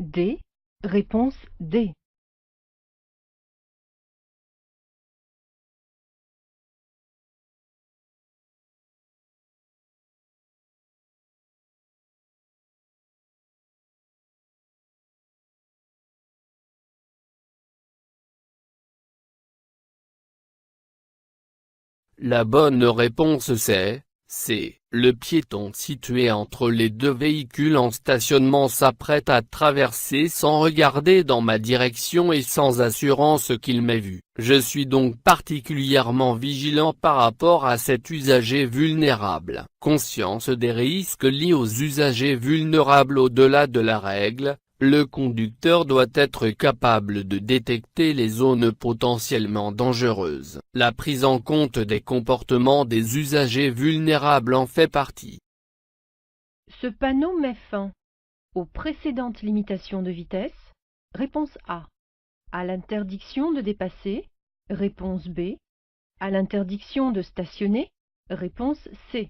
D. Réponse D. La bonne réponse c'est C. Le piéton situé entre les deux véhicules en stationnement s'apprête à traverser sans regarder dans ma direction et sans assurance qu'il m'ait vu. Je suis donc particulièrement vigilant par rapport à cet usager vulnérable. Conscience des risques liés aux usagers vulnérables au-delà de la règle, le conducteur doit être capable de détecter les zones potentiellement dangereuses. La prise en compte des comportements des usagers vulnérables en fait partie. Ce panneau met fin aux précédentes limitations de vitesse. Réponse A. À l'interdiction de dépasser. Réponse B. À l'interdiction de stationner. Réponse C.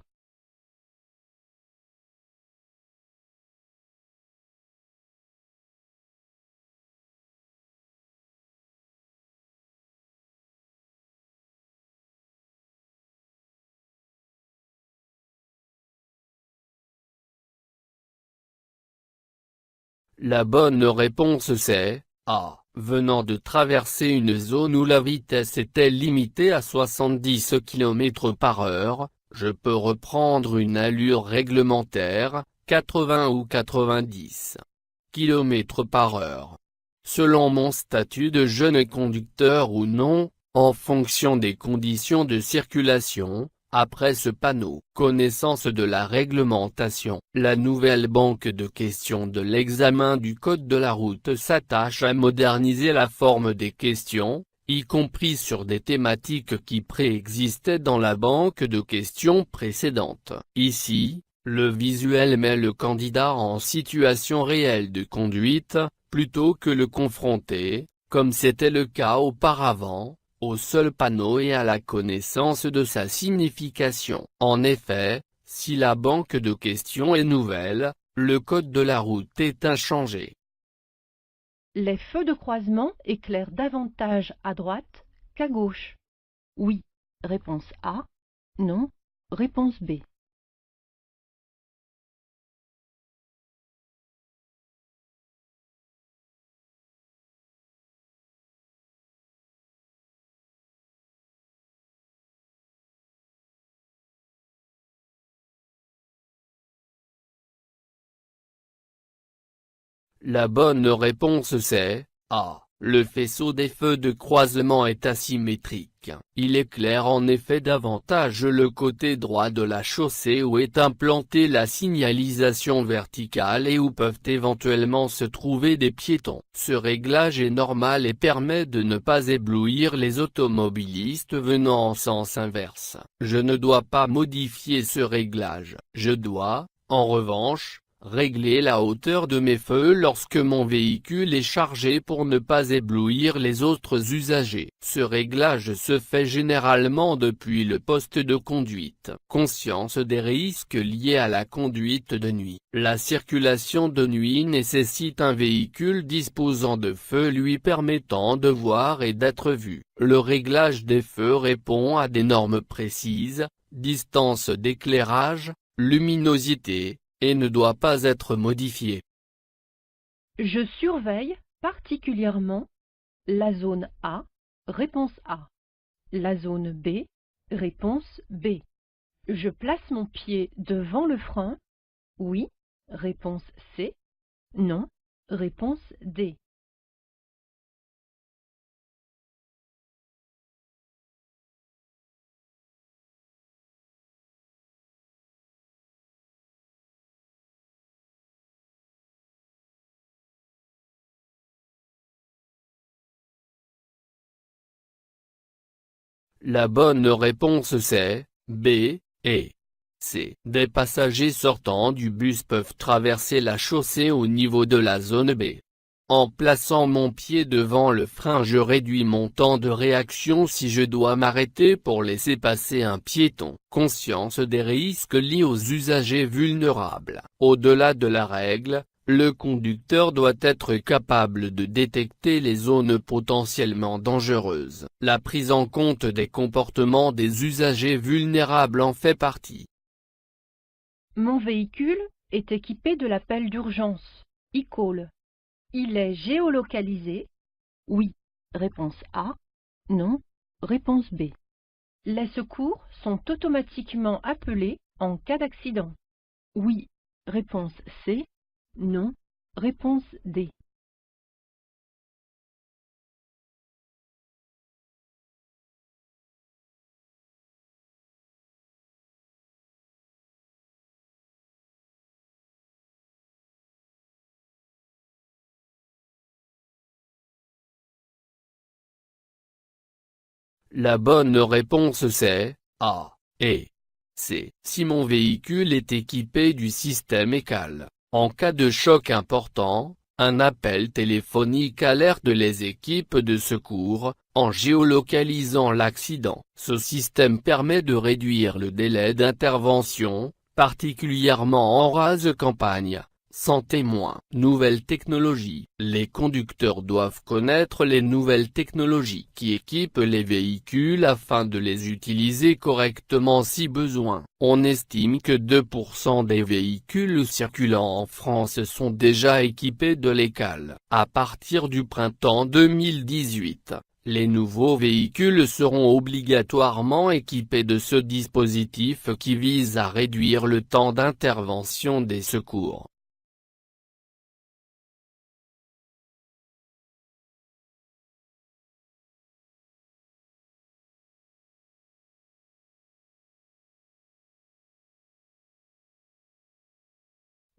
La bonne réponse c'est A. Venant de traverser une zone où la vitesse était limitée à 70 km/h, je peux reprendre une allure réglementaire, 80 ou 90 km/h. Selon mon statut de jeune conducteur ou non, en fonction des conditions de circulation. Après ce panneau, connaissance de la réglementation, la nouvelle banque de questions de l'examen du code de la route s'attache à moderniser la forme des questions, y compris sur des thématiques qui préexistaient dans la banque de questions précédente. Ici, le visuel met le candidat en situation réelle de conduite, plutôt que le confronter, comme c'était le cas auparavant, au seul panneau et à la connaissance de sa signification. En effet, si la banque de questions est nouvelle, le code de la route est inchangé. Les feux de croisement éclairent davantage à droite qu'à gauche. Oui. Réponse A. Non. Réponse B. La bonne réponse c'est A. Le faisceau des feux de croisement est asymétrique. Il éclaire en effet davantage le côté droit de la chaussée où est implantée la signalisation verticale et où peuvent éventuellement se trouver des piétons. Ce réglage est normal et permet de ne pas éblouir les automobilistes venant en sens inverse. Je ne dois pas modifier ce réglage. Je dois, en revanche, régler la hauteur de mes feux lorsque mon véhicule est chargé pour ne pas éblouir les autres usagers. Ce réglage se fait généralement depuis le poste de conduite. Conscience des risques liés à la conduite de nuit. La circulation de nuit nécessite un véhicule disposant de feux lui permettant de voir et d'être vu. Le réglage des feux répond à des normes précises, distance d'éclairage, luminosité, et ne doit pas être modifié. Je surveille particulièrement la zone A. Réponse A. La zone B. Réponse B. Je place mon pied devant le frein. Oui. Réponse C. Non. Réponse D. La bonne réponse c'est B et C. Des passagers sortant du bus peuvent traverser la chaussée au niveau de la zone B. En plaçant mon pied devant le frein, je réduis mon temps de réaction si je dois m'arrêter pour laisser passer un piéton. Conscience des risques liés aux usagers vulnérables. Au-delà de la règle, Le conducteur doit être capable de détecter les zones potentiellement dangereuses. La prise en compte des comportements des usagers vulnérables en fait partie. Mon véhicule est équipé de l'appel d'urgence, e-call. Il est géolocalisé. Oui, réponse A. Non, réponse B. Les secours sont automatiquement appelés en cas d'accident. Oui, réponse C. Non, réponse D. La bonne réponse c'est A et C. Si mon véhicule est équipé du système ECAL, en cas de choc important, un appel téléphonique alerte les équipes de secours, en géolocalisant l'accident. Ce système permet de réduire le délai d'intervention, particulièrement en rase campagne. Sans témoin. Nouvelles technologies. Les conducteurs doivent connaître les nouvelles technologies qui équipent les véhicules afin de les utiliser correctement si besoin. On estime que 2% des véhicules circulant en France sont déjà équipés de l'ECAL. À partir du printemps 2018, les nouveaux véhicules seront obligatoirement équipés de ce dispositif qui vise à réduire le temps d'intervention des secours.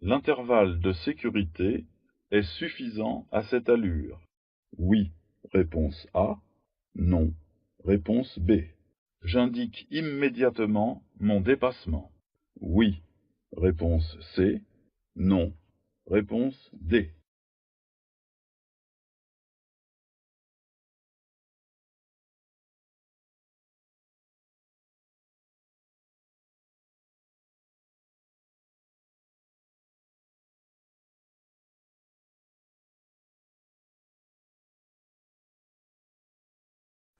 L'intervalle de sécurité est suffisant à cette allure. Oui, réponse A. Non, réponse B. J'indique immédiatement mon dépassement. Oui, réponse C. Non, réponse D.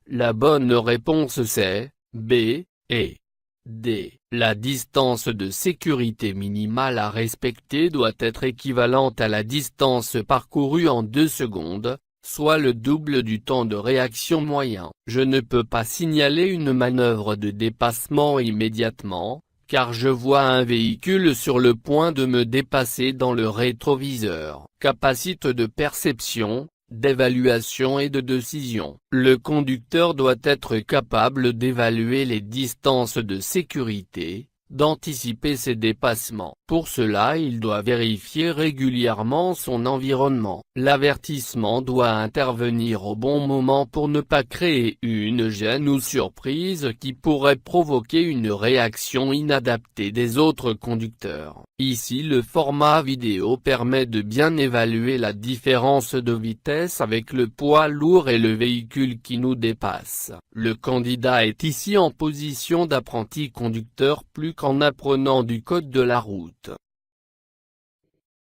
La bonne réponse c'est B et D. La distance de sécurité minimale à respecter doit être équivalente à la distance parcourue en 2 secondes, soit le double du temps de réaction moyen. Je ne peux pas signaler une manœuvre de dépassement immédiatement, car je vois un véhicule sur le point de me dépasser dans le rétroviseur. Capacité de perception, d'évaluation et de décision. Le conducteur doit être capable d'évaluer les distances de sécurité, d'anticiper ses dépassements. Pour cela il doit vérifier régulièrement son environnement. L'avertissement doit intervenir au bon moment pour ne pas créer une gêne ou surprise qui pourrait provoquer une réaction inadaptée des autres conducteurs. Ici le format vidéo permet de bien évaluer la différence de vitesse avec le poids lourd et le véhicule qui nous dépasse. Le candidat est ici en position d'apprenti conducteur plus qu'en apprenant du code de la route.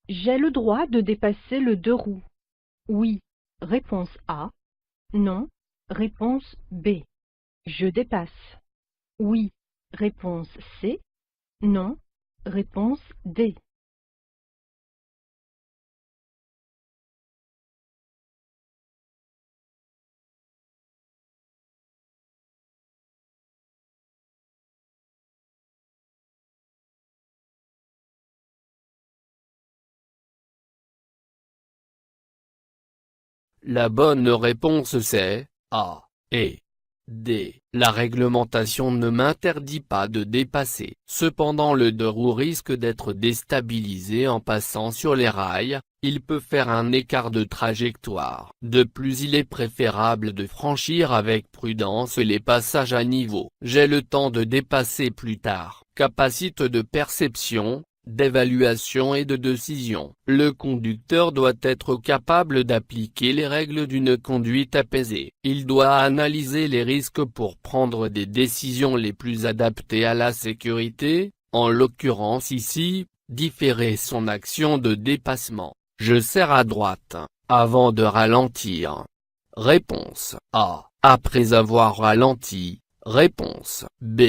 J'ai le droit de dépasser le deux roues. Oui, réponse A. Non, réponse B. Je dépasse. Oui, réponse C. Non, réponse D. La bonne réponse c'est A et D. La réglementation ne m'interdit pas de dépasser. Cependant le deux roues risque d'être déstabilisé en passant sur les rails, il peut faire un écart de trajectoire. De plus il est préférable de franchir avec prudence les passages à niveau. J'ai le temps de dépasser plus tard. Capacité de perception, d'évaluation et de décision. Le conducteur doit être capable d'appliquer les règles d'une conduite apaisée. Il doit analyser les risques pour prendre des décisions les plus adaptées à la sécurité, en l'occurrence ici, différer son action de dépassement. Je serre à droite, avant de ralentir. Réponse A. Après avoir ralenti. Réponse B.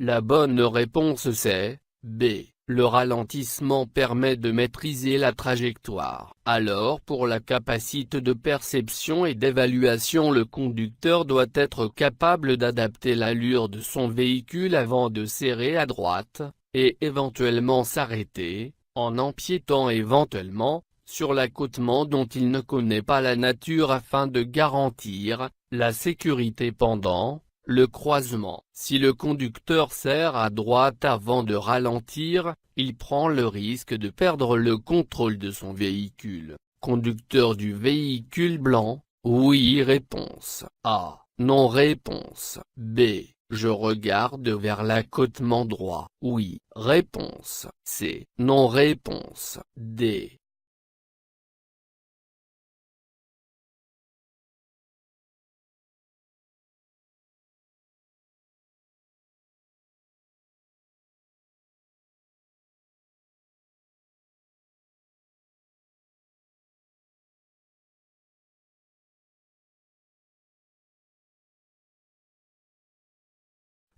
La bonne réponse c'est B. Le ralentissement permet de maîtriser la trajectoire. Alors pour la capacité de perception et d'évaluation, le conducteur doit être capable d'adapter l'allure de son véhicule avant de serrer à droite, et éventuellement s'arrêter, en empiétant éventuellement, sur l'accotement dont il ne connaît pas la nature afin de garantir la sécurité pendant le croisement. Si le conducteur serre à droite avant de ralentir, il prend le risque de perdre le contrôle de son véhicule. Conducteur du véhicule blanc, oui réponse A. Non réponse B. Je regarde vers l'accotement droit. Oui réponse C. Non réponse D.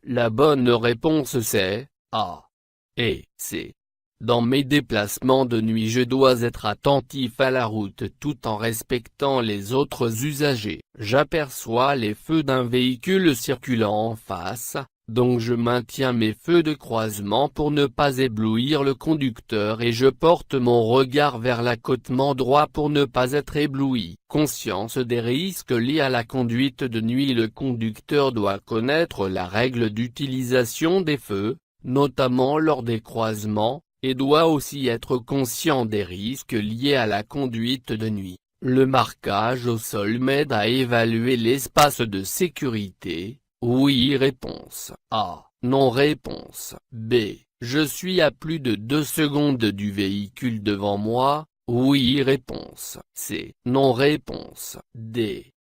La bonne réponse c'est A et C. Dans mes déplacements de nuit, je dois être attentif à la route tout en respectant les autres usagers. J'aperçois les feux d'un véhicule circulant en face, donc je maintiens mes feux de croisement pour ne pas éblouir le conducteur et je porte mon regard vers l'accotement droit pour ne pas être ébloui. Conscience des risques liés à la conduite de nuit, le conducteur doit connaître la règle d'utilisation des feux, notamment lors des croisements, et doit aussi être conscient des risques liés à la conduite de nuit. Le marquage au sol m'aide à évaluer l'espace de sécurité. Oui réponse A. Non réponse B. Je suis à plus de 2 secondes du véhicule devant moi. Oui réponse C. Non réponse D.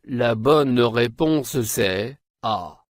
La bonne réponse c'est A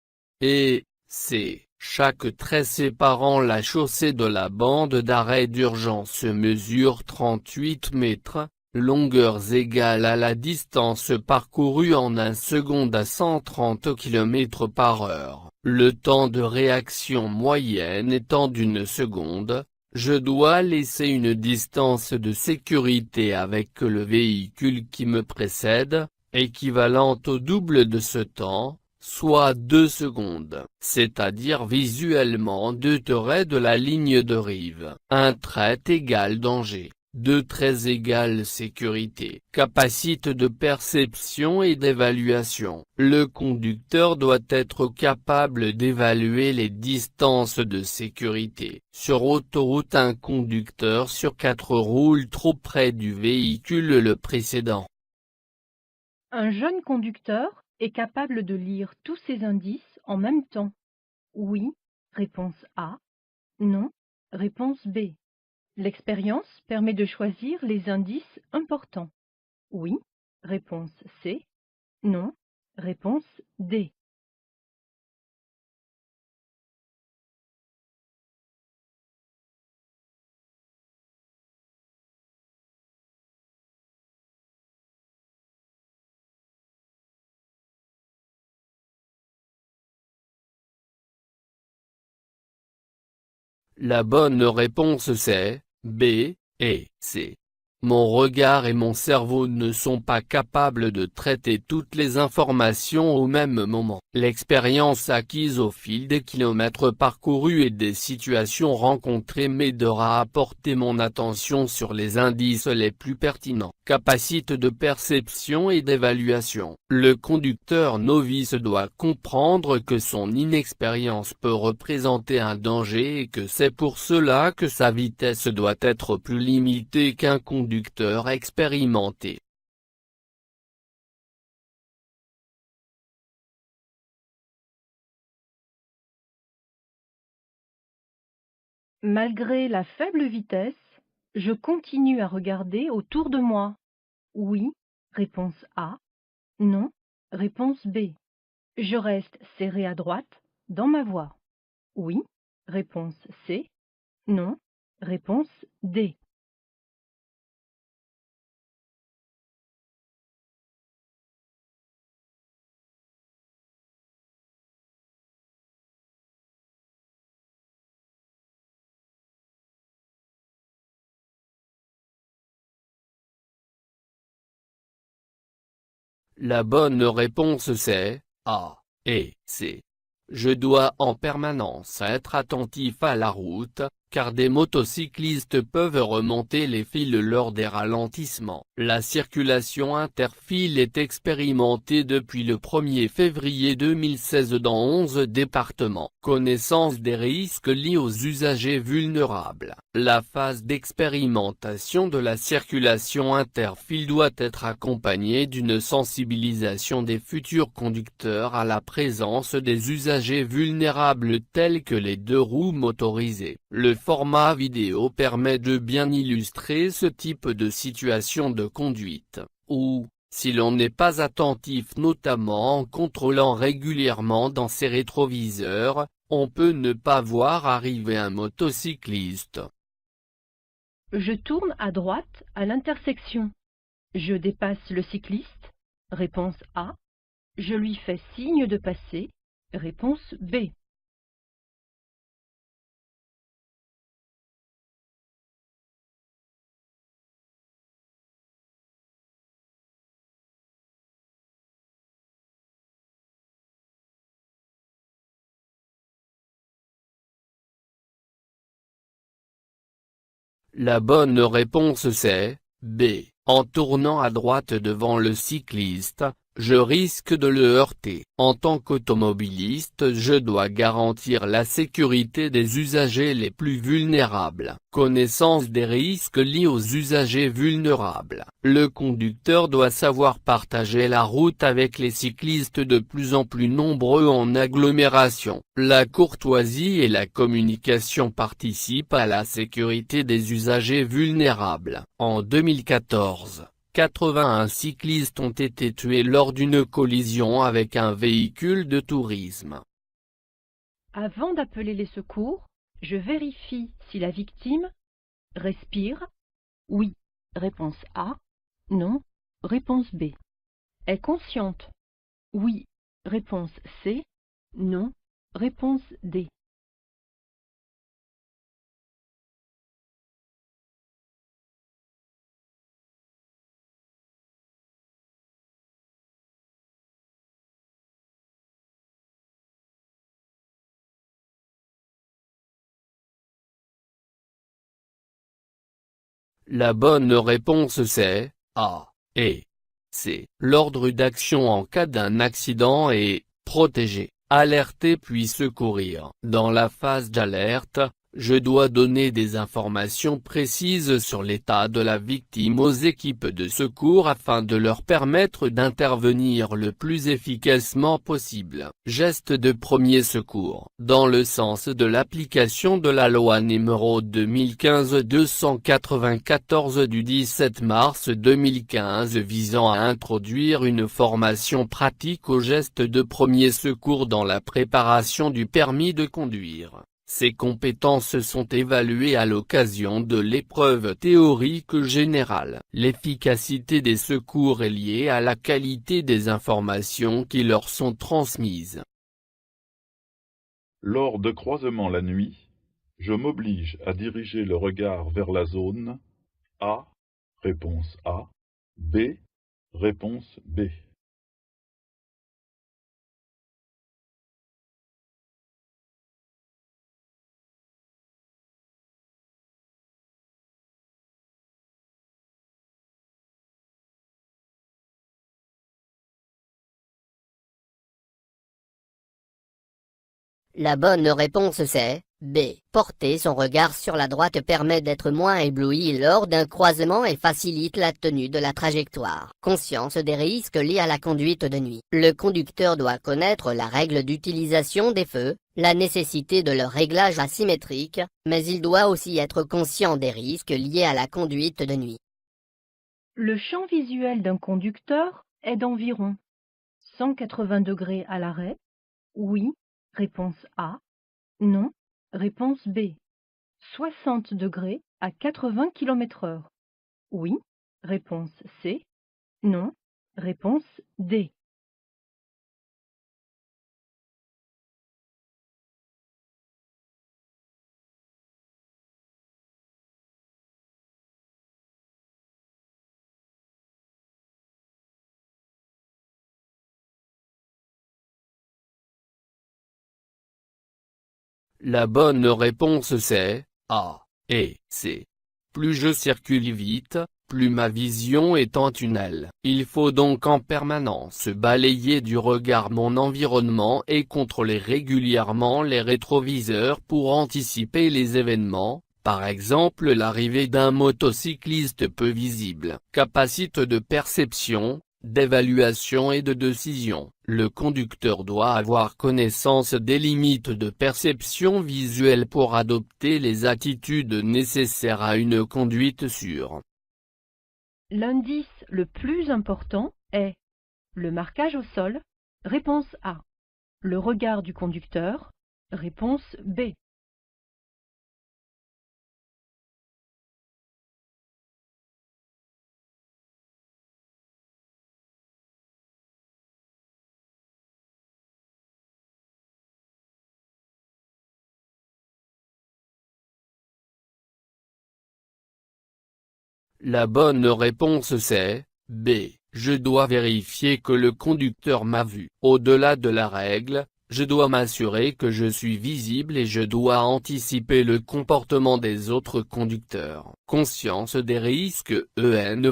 et C. Chaque trait séparant la chaussée de la bande d'arrêt d'urgence mesure 38 mètres, longueurs égales à la distance parcourue en 1 seconde à 130 km/h. Le temps de réaction moyenne étant d'1 seconde, je dois laisser une distance de sécurité avec le véhicule qui me précède, équivalente au double de ce temps, soit 2 secondes, c'est-à-dire visuellement 2 traits de la ligne de rive. Un trait égale danger, 2 traits égale sécurité. Capacité de perception et d'évaluation. Le conducteur doit être capable d'évaluer les distances de sécurité. Sur autoroute, un conducteur sur 4 roule trop près du véhicule le précédent. Un jeune conducteur est capable de lire tous ces indices en même temps. Oui, réponse A. Non, réponse B. L'expérience permet de choisir les indices importants. Oui, réponse C. Non, réponse D. La bonne réponse c'est B et C. Mon regard et mon cerveau ne sont pas capables de traiter toutes les informations au même moment. L'expérience acquise au fil des kilomètres parcourus et des situations rencontrées m'aidera à porter mon attention sur les indices les plus pertinents. Capacité de perception et d'évaluation. Le conducteur novice doit comprendre que son inexpérience peut représenter un danger et que c'est pour cela que sa vitesse doit être plus limitée qu'un conducteur expérimenté. Malgré la faible vitesse, je continue à regarder autour de moi. Oui, réponse A. Non, réponse B. Je reste serré à droite dans ma voie. Oui, réponse C. Non, réponse D. La bonne réponse c'est A et C. Je dois en permanence être attentif à la route, car des motocyclistes peuvent remonter les fils lors des ralentissements. La circulation interfile est expérimentée depuis le 1er février 2016 dans 11 départements. Connaissance des risques liés aux usagers vulnérables. La phase d'expérimentation de la circulation interfile doit être accompagnée d'une sensibilisation des futurs conducteurs à la présence des usagers vulnérables tels que les deux roues motorisées. Le format vidéo permet de bien illustrer ce type de situation de conduite, où, si l'on n'est pas attentif notamment en contrôlant régulièrement dans ses rétroviseurs, on peut ne pas voir arriver un motocycliste. Je tourne à droite à l'intersection. Je dépasse le cycliste. Réponse A. Je lui fais signe de passer. Réponse B. La bonne réponse c'est B. En tournant à droite devant le cycliste, je risque de le heurter. En tant qu'automobiliste, je dois garantir la sécurité des usagers les plus vulnérables. Connaissance des risques liés aux usagers vulnérables. Le conducteur doit savoir partager la route avec les cyclistes de plus en plus nombreux en agglomération. La courtoisie et la communication participent à la sécurité des usagers vulnérables. En 2014, 81 cyclistes ont été tués lors d'une collision avec un véhicule de tourisme. Avant d'appeler les secours, je vérifie si la victime respire. Oui, réponse A. Non, réponse B. Est consciente. Oui, réponse C. Non, réponse D. La bonne réponse c'est A et C. L'ordre d'action en cas d'un accident est protéger, alerter puis secourir. Dans la phase d'alerte, je dois donner des informations précises sur l'état de la victime aux équipes de secours afin de leur permettre d'intervenir le plus efficacement possible. Geste de premier secours. Dans le sens de l'application de la loi n° 2015-294 du 17 mars 2015 visant à introduire une formation pratique aux gestes de premier secours dans la préparation du permis de conduire. Ces compétences sont évaluées à l'occasion de l'épreuve théorique générale. L'efficacité des secours est liée à la qualité des informations qui leur sont transmises. Lors de croisements la nuit, je m'oblige à diriger le regard vers la zone A, Réponse A. B. Réponse B. La bonne réponse c'est B. Porter son regard sur la droite permet d'être moins ébloui lors d'un croisement et facilite la tenue de la trajectoire. Conscience des risques liés à la conduite de nuit. Le conducteur doit connaître la règle d'utilisation des feux, la nécessité de leur réglage asymétrique, mais il doit aussi être conscient des risques liés à la conduite de nuit. Le champ visuel d'un conducteur est d'environ 180 degrés à l'arrêt. Oui, réponse A. Non, réponse B. 60 degrés à 80 km/h. Oui, réponse C. Non, réponse D. La bonne réponse c'est A et C. Plus je circule vite, plus ma vision est en tunnel. Il faut donc en permanence balayer du regard mon environnement et contrôler régulièrement les rétroviseurs pour anticiper les événements, par exemple l'arrivée d'un motocycliste peu visible. Capacité de perception, d'évaluation et de décision. Le conducteur doit avoir connaissance des limites de perception visuelle pour adopter les attitudes nécessaires à une conduite sûre. L'indice le plus important est le marquage au sol, réponse A. Le regard du conducteur, réponse B. La bonne réponse c'est B. Je dois vérifier que le conducteur m'a vu. Au-delà de la règle, je dois m'assurer que je suis visible et je dois anticiper le comportement des autres conducteurs. Conscience des risques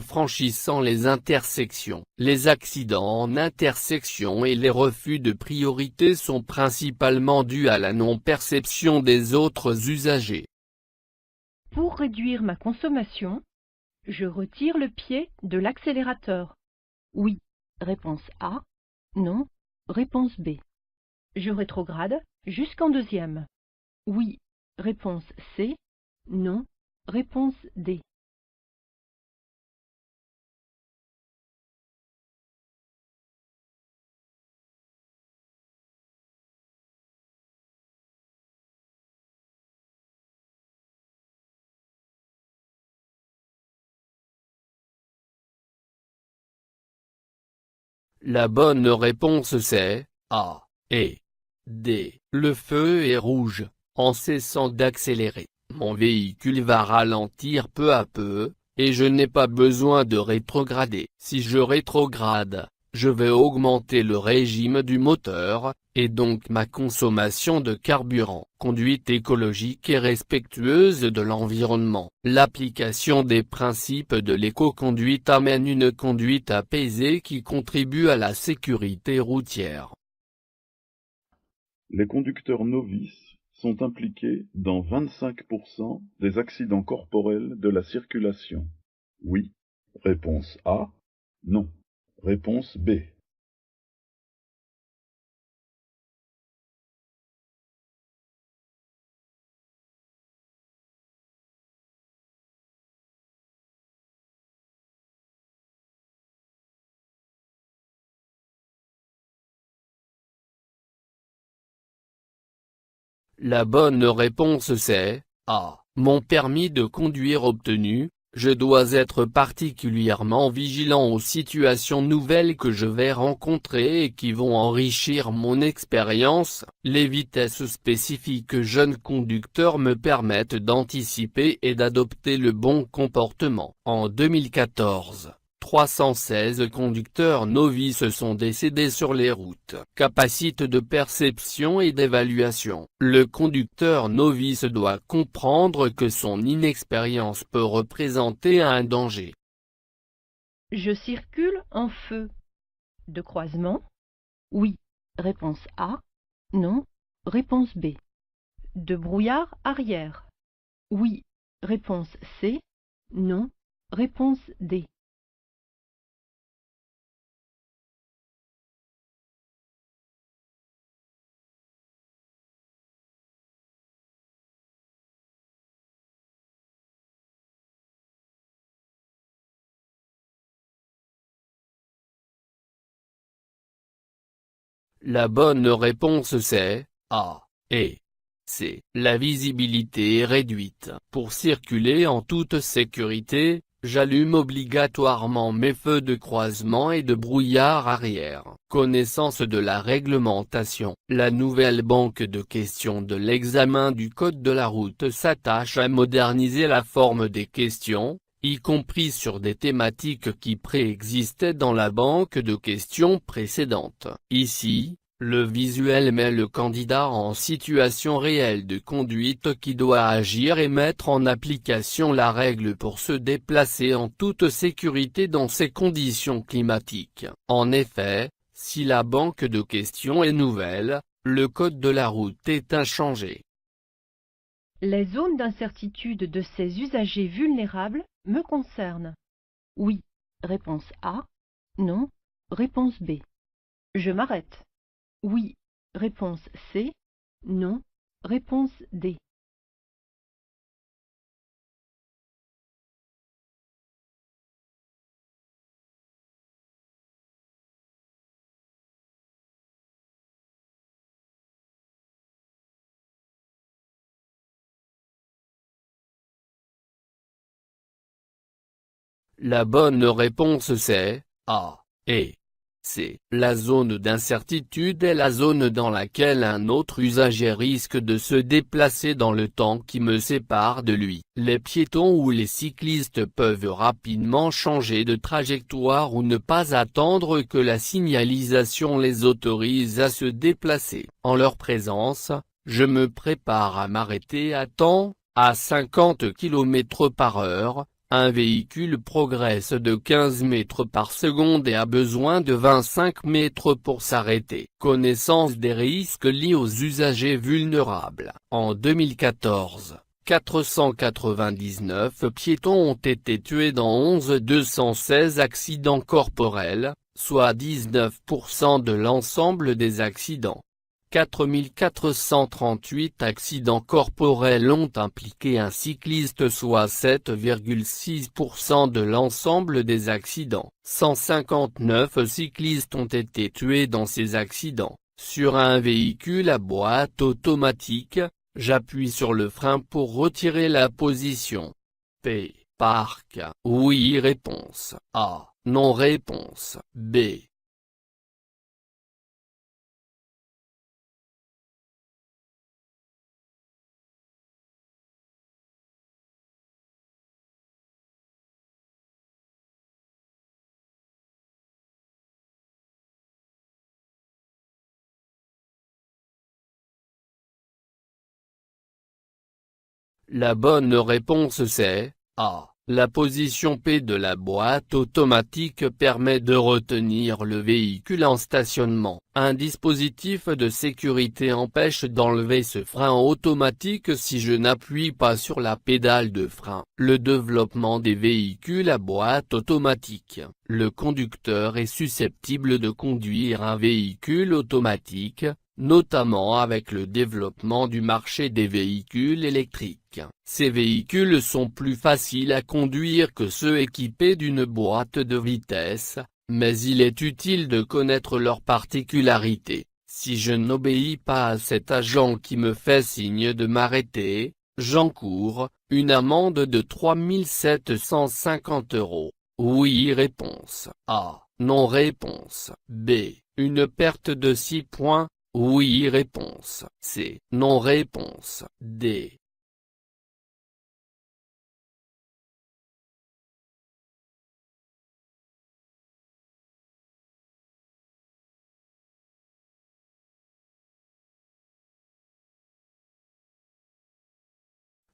franchissant les intersections. Les accidents en intersection et les refus de priorité sont principalement dus à la non-perception des autres usagers. Pour réduire ma consommation, je retire le pied de l'accélérateur. Oui, réponse A. Non, réponse B. Je rétrograde jusqu'en deuxième. Oui, réponse C. Non, réponse D. La bonne réponse c'est A et D. Le feu est rouge. En cessant d'accélérer, mon véhicule va ralentir peu à peu, et je n'ai pas besoin de rétrograder. Si je rétrograde, je vais augmenter le régime du moteur, et donc ma consommation de carburant. Conduite écologique et respectueuse de l'environnement. L'application des principes de l'éco-conduite amène une conduite apaisée qui contribue à la sécurité routière. Les conducteurs novices sont impliqués dans 25% des accidents corporels de la circulation. Oui, réponse A. Non, réponse B. La bonne réponse c'est A. Mon permis de conduire obtenu, Je dois être particulièrement vigilant aux situations nouvelles que je vais rencontrer et qui vont enrichir mon expérience. Les vitesses spécifiques jeunes conducteurs me permettent d'anticiper et d'adopter le bon comportement. En 2014, 316 conducteurs novices sont décédés sur les routes. Capacité de perception et d'évaluation. Le conducteur novice doit comprendre que son inexpérience peut représenter un danger. Je circule en feu. De croisement? Oui. Réponse A. Non. Réponse B. De brouillard arrière? Oui. Réponse C. Non. Réponse D. La bonne réponse c'est A et C. La visibilité est réduite. Pour circuler en toute sécurité, j'allume obligatoirement mes feux de croisement et de brouillard arrière. Connaissance de la réglementation. La nouvelle banque de questions de l'examen du code de la route s'attache à moderniser la forme des questions, y compris sur des thématiques qui préexistaient dans la banque de questions précédente. Ici, le visuel met le candidat en situation réelle de conduite qui doit agir et mettre en application la règle pour se déplacer en toute sécurité dans ces conditions climatiques. En effet, si la banque de questions est nouvelle, le code de la route est inchangé. Les zones d'incertitude de ces usagers vulnérables me concernent. Oui. Réponse A. Non. Réponse B. Je m'arrête. Oui. Réponse C. Non. Réponse D. La bonne réponse c'est A et C. La zone d'incertitude est la zone dans laquelle un autre usager risque de se déplacer dans le temps qui me sépare de lui. Les piétons ou les cyclistes peuvent rapidement changer de trajectoire ou ne pas attendre que la signalisation les autorise à se déplacer. En leur présence, je me prépare à m'arrêter à temps, à 50 km/h. Un véhicule progresse de 15 mètres par seconde et a besoin de 25 mètres pour s'arrêter. Connaissance des risques liés aux usagers vulnérables. En 2014, 499 piétons ont été tués dans 216 accidents corporels, soit 19% de l'ensemble des accidents. 4438 accidents corporels ont impliqué un cycliste, soit 7,6% de l'ensemble des accidents. 159 cyclistes ont été tués dans ces accidents. Sur un véhicule à boîte automatique, j'appuie sur le frein pour retirer la position. P. Parc. Oui. Réponse A. Non. Réponse B. La bonne réponse c'est A. La position P de la boîte automatique permet de retenir le véhicule en stationnement. Un dispositif de sécurité empêche d'enlever ce frein automatique si je n'appuie pas sur la pédale de frein. Le développement des véhicules à boîte automatique. Le conducteur est susceptible de conduire un véhicule automatique, notamment avec le développement du marché des véhicules électriques. Ces véhicules sont plus faciles à conduire que ceux équipés d'une boîte de vitesse, mais il est utile de connaître leurs particularités. Si je n'obéis pas à cet agent qui me fait signe de m'arrêter, J'encours une amende de 3 750 €. Oui. Réponse A. Non. Réponse B. Une perte de 6 points. Oui. Réponse C. Non. Réponse D.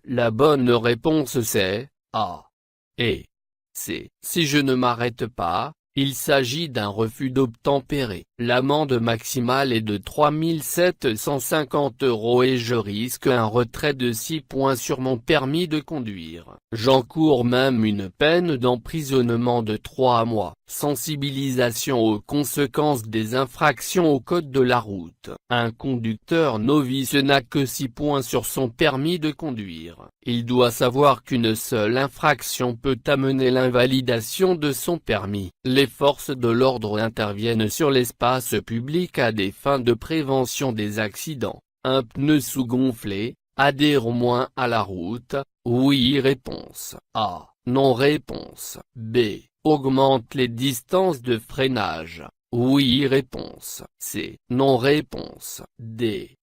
La bonne réponse c'est A et C. Si je ne m'arrête pas, il s'agit d'un refus d'obtempérer. L'amende maximale est de 3 750 € et je risque un retrait de 6 points sur mon permis de conduire. J'encours même une peine d'emprisonnement de 3 mois. Sensibilisation aux conséquences des infractions au code de la route. Un conducteur novice n'a que 6 points sur son permis de conduire. Il doit savoir qu'une seule infraction peut amener l'invalidation de son permis. Les forces de l'ordre interviennent sur l'espace public à des fins de prévention des accidents. Un pneu sous-gonflé, adhère au moins à la route. Oui. Réponse A. Non. Réponse B. Augmente les distances de freinage. Oui. Réponse C. Non. Réponse D.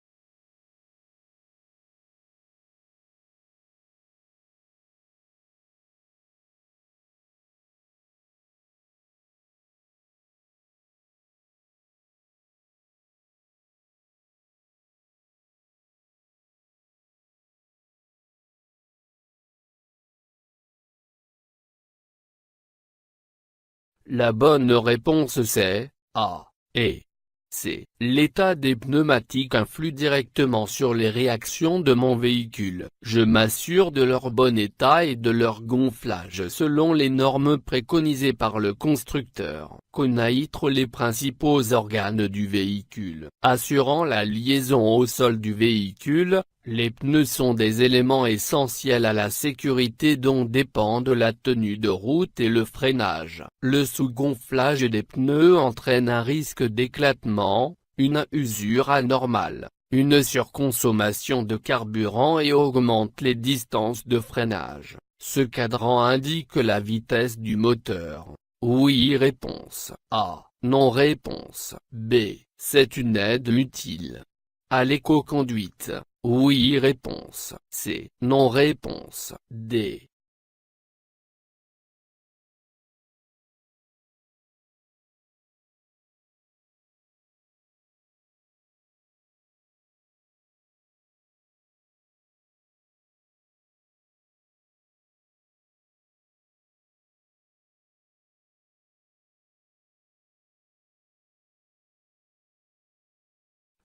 La bonne réponse c'est A et C. L'état des pneumatiques influe directement sur les réactions de mon véhicule. Je m'assure de leur bon état et de leur gonflage selon les normes préconisées par le constructeur. Connaître les principaux organes du véhicule. Assurant la liaison au sol du véhicule, les pneus sont des éléments essentiels à la sécurité dont dépendent la tenue de route et le freinage. Le sous-gonflage des pneus entraîne un risque d'éclatement, une usure anormale, une surconsommation de carburant et augmente les distances de freinage. Ce cadran indique la vitesse du moteur. Oui. Réponse A. Non. Réponse B. C'est une aide utile à l'éco-conduite. Oui. Réponse C. Non. Réponse D.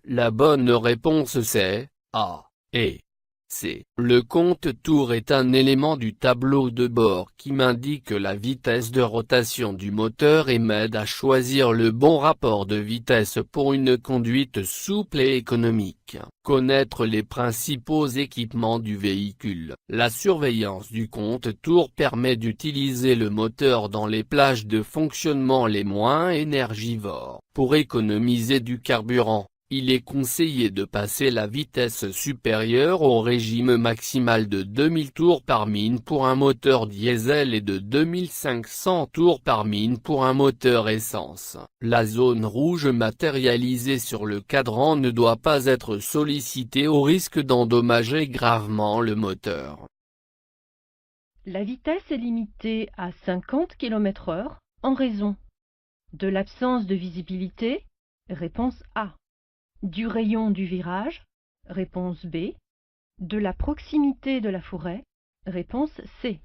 La bonne réponse c'est A et C. Le compte-tours est un élément du tableau de bord qui m'indique la vitesse de rotation du moteur et m'aide à choisir le bon rapport de vitesse pour une conduite souple et économique. Connaître les principaux équipements du véhicule. La surveillance du compte-tours permet d'utiliser le moteur dans les plages de fonctionnement les moins énergivores. Pour économiser du carburant, il est conseillé de passer la vitesse supérieure au régime maximal de 2000 tours par minute pour un moteur diesel et de 2500 tours par minute pour un moteur essence. La zone rouge matérialisée sur le cadran ne doit pas être sollicitée au risque d'endommager gravement le moteur. La vitesse est limitée à 50 km/h en raison de l'absence de visibilité, réponse A. Du rayon du virage, réponse B. De la proximité de la forêt, réponse C.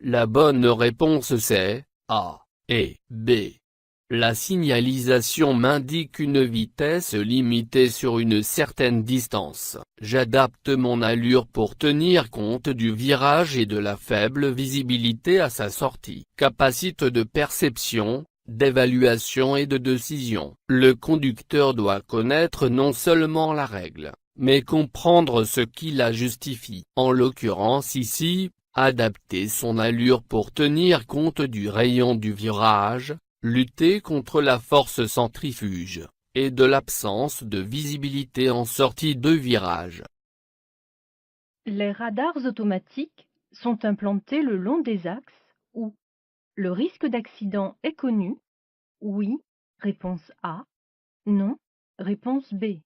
La bonne réponse c'est A et B. La signalisation m'indique une vitesse limitée sur une certaine distance. J'adapte mon allure pour tenir compte du virage et de la faible visibilité à sa sortie. Capacité de perception. d'évaluation et de décision. Le conducteur doit connaître non seulement la règle, mais comprendre ce qui la justifie. En l'occurrence ici, adapter son allure pour tenir compte du rayon du virage, lutter contre la force centrifuge, et de l'absence de visibilité en sortie de virage. Les radars automatiques sont implantés le long des axes où le risque d'accident est connu. Oui, réponse A. Non, réponse B.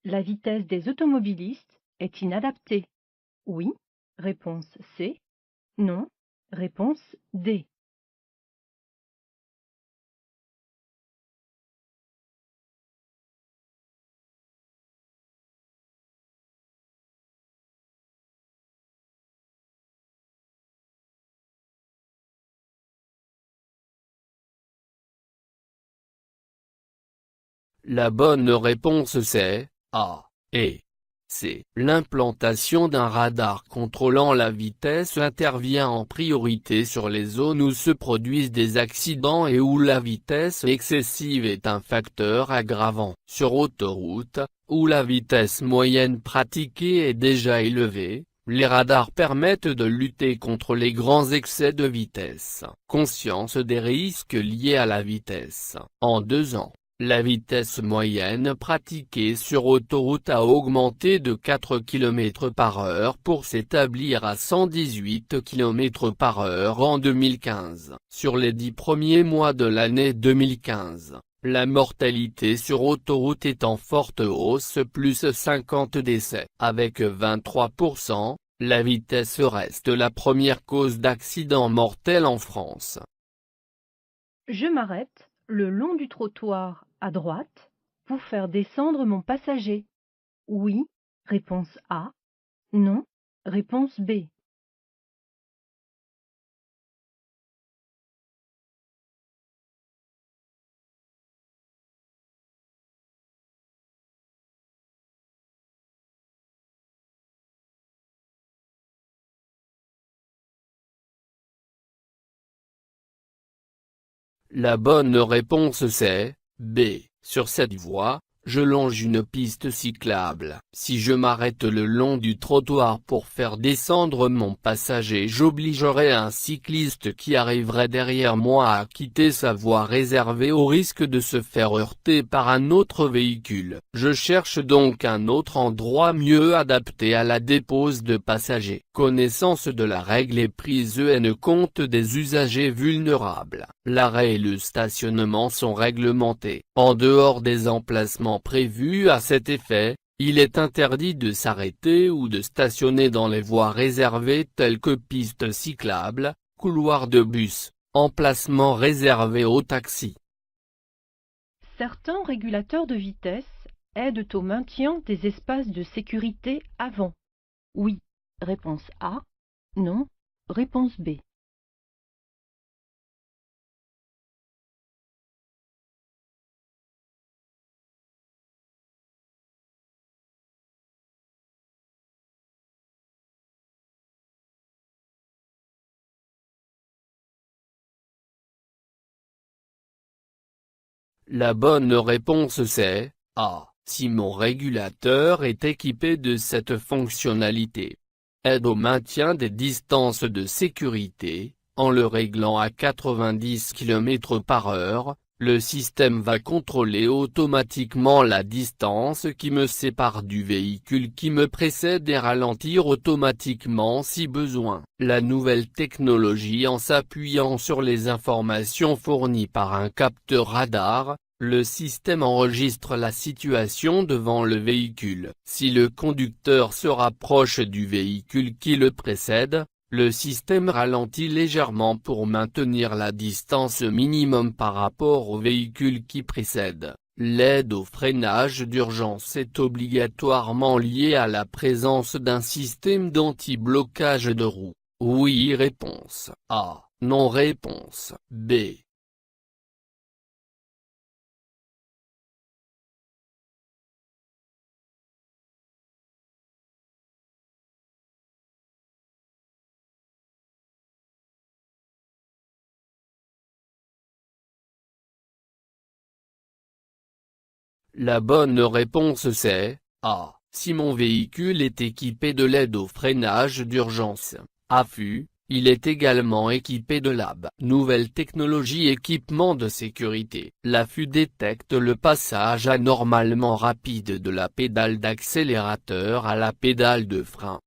La vitesse des automobilistes est inadaptée. Oui, réponse C. Non, réponse D. La bonne réponse c'est A et C. L'implantation d'un radar contrôlant la vitesse intervient en priorité sur les zones où se produisent des accidents et où la vitesse excessive est un facteur aggravant. Sur autoroute, où la vitesse moyenne pratiquée est déjà élevée, les radars permettent de lutter contre les grands excès de vitesse. Conscience des risques liés à la vitesse. En 2 ans, la vitesse moyenne pratiquée sur autoroute a augmenté de 4 km/h pour s'établir à 118 km/h en 2015. Sur les 10 premiers mois de l'année 2015, la mortalité sur autoroute est en forte hausse, plus 50 décès. Avec 23%, la vitesse reste la première cause d'accident mortel en France. Je m'arrête le long du trottoir à droite pour faire descendre mon passager. Oui, réponse A. Non, réponse B. La bonne réponse c'est B. Sur cette voie, je longe une piste cyclable. Si je m'arrête le long du trottoir pour faire descendre mon passager, j'obligerai un cycliste qui arriverait derrière moi à quitter sa voie réservée au risque de se faire heurter par un autre véhicule. Je cherche donc un autre endroit mieux adapté à la dépose de passagers. Connaissance de la règle est prise en compte des usagers vulnérables. L'arrêt et le stationnement sont réglementés. En dehors des emplacements prévus à cet effet, il est interdit de s'arrêter ou de stationner dans les voies réservées telles que pistes cyclables, couloirs de bus, emplacements réservés aux taxis. Certains régulateurs de vitesse aident au maintien des espaces de sécurité avant. Oui, réponse A. Non, réponse B. La bonne réponse c'est A. Si mon régulateur est équipé de cette fonctionnalité. Aide au maintien des distances de sécurité, en le réglant à 90 km/h, le système va contrôler automatiquement la distance qui me sépare du véhicule qui me précède et ralentir automatiquement si besoin. La nouvelle technologie, en s'appuyant sur les informations fournies par un capteur radar, le système enregistre la situation devant le véhicule. Si le conducteur se rapproche du véhicule qui le précède, le système ralentit légèrement pour maintenir la distance minimum par rapport au véhicule qui précède. L'aide au freinage d'urgence est obligatoirement liée à la présence d'un système d'anti-blocage de roue. Oui réponse A. Non réponse B. La bonne réponse c'est A. Si mon véhicule est équipé de l'aide au freinage d'urgence, AFU, il est également équipé de l'AB. Nouvelle technologie équipement de sécurité. L'AFU détecte le passage anormalement rapide de la pédale d'accélérateur à la pédale de frein.